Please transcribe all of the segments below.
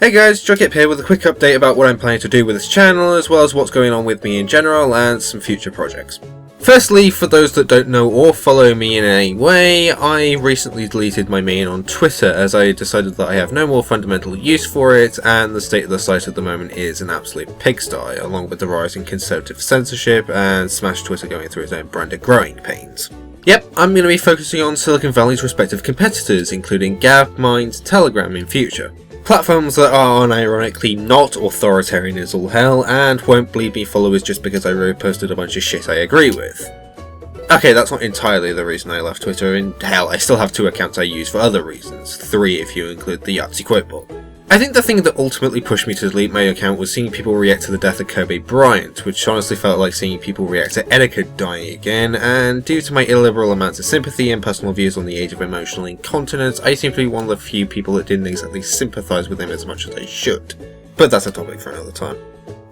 Hey guys, Joycap here with a quick update about what I'm planning to do with this channel, as well as what's going on with me in general and some future projects. Firstly, for those that don't know or follow me in any way, I recently deleted my main on Twitter as I decided that I have no more fundamental use for it, and the state of the site at the moment is an absolute pigsty, along with the rise in conservative censorship and Smash Twitter going through its own brand of growing pains. Yep, I'm going to be focusing on Silicon Valley's respective competitors, including Gab, Mind, Telegram in future. Platforms that are unironically not authoritarian as all hell, and won't bleed me followers just because I reposted a bunch of shit I agree with. Okay, that's not entirely the reason I left Twitter, and hell, I still have 2 accounts I use for other reasons, 3 if you include the Yahtzee quotebot. I think the thing that ultimately pushed me to delete my account was seeing people react to the death of Kobe Bryant, which honestly felt like seeing people react to etiquette dying again, and due to my illiberal amounts of sympathy and personal views on the age of emotional incontinence, I seem to be one of the few people that didn't exactly sympathise with him as much as I should. But that's a topic for another time.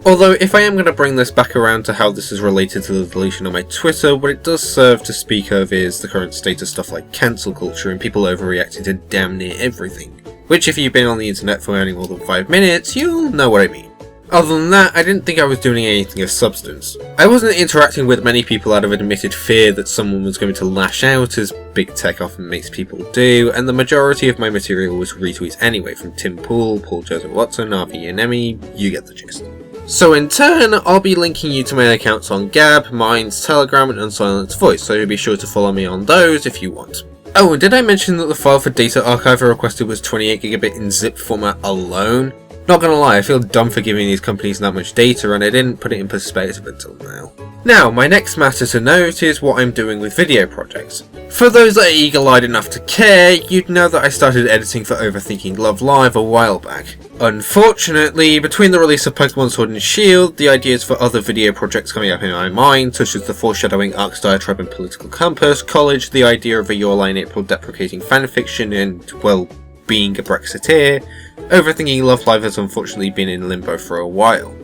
Although, if I am going to bring this back around to how this is related to the deletion of my Twitter, what it does serve to speak of is the current state of stuff like cancel culture and people overreacting to damn near everything. Which, if you've been on the internet for any more than 5 minutes, you'll know what I mean. Other than that, I didn't think I was doing anything of substance. I wasn't interacting with many people out of admitted fear that someone was going to lash out, as big tech often makes people do, and the majority of my material was retweets anyway, from Tim Pool, Paul Joseph Watson, RV and Emmy, you get the gist. So in turn, I'll be linking you to my accounts on Gab, Mind, Telegram and Unsilenced Voice, so be sure to follow me on those if you want. Oh, and did I mention that the file for data archive I requested was 28GB in zip format alone? Not gonna lie, I feel dumb for giving these companies that much data, and I didn't put it in perspective until now. Now, my next matter to note is what I'm doing with video projects. For those that are eagle-eyed enough to care, you'd know that I started editing for Overthinking Love Live a while back. Unfortunately, between the release of Pokemon Sword and Shield, the ideas for other video projects coming up in my mind, such as the foreshadowing Arcs Diatribe and Political Compass, College, the idea of a Your Line April deprecating fanfiction, and, well, being a Brexiteer, Overthinking Love Live has unfortunately been in limbo for a while.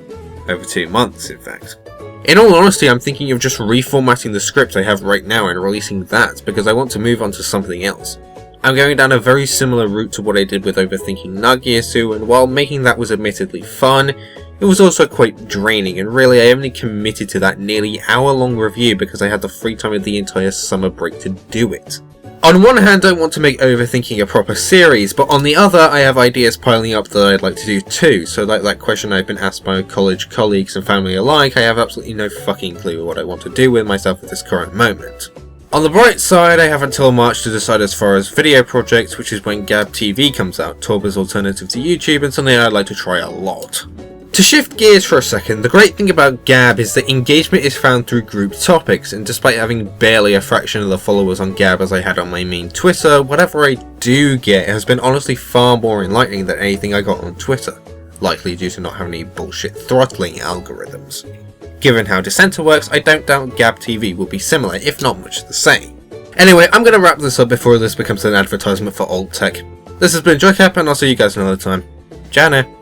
Over 2 months, in fact. In all honesty, I'm thinking of just reformatting the script I have right now and releasing that, because I want to move on to something else. I'm going down a very similar route to what I did with Overthinking Nagiasu, and while making that was admittedly fun, it was also quite draining, and really I only committed to that nearly hour-long review because I had the free time of the entire summer break to do it. On one hand, I want to make Overthinking a proper series, but on the other, I have ideas piling up that I'd like to do too, so like that question I've been asked by college colleagues and family alike, I have absolutely no fucking clue what I want to do with myself at this current moment. On the bright side, I have until March to decide as far as video projects, which is when Gab TV comes out, Torba's alternative to YouTube, and something I'd like to try a lot. To shift gears for a second, the great thing about Gab is that engagement is found through group topics, and despite having barely a fraction of the followers on Gab as I had on my main Twitter, whatever I do get has been honestly far more enlightening than anything I got on Twitter, likely due to not having any bullshit throttling algorithms. Given how Dissenter works, I don't doubt Gab TV will be similar, if not much the same. Anyway, I'm going to wrap this up before this becomes an advertisement for old tech. This has been Joycap, and I'll see you guys another time. Ciao now.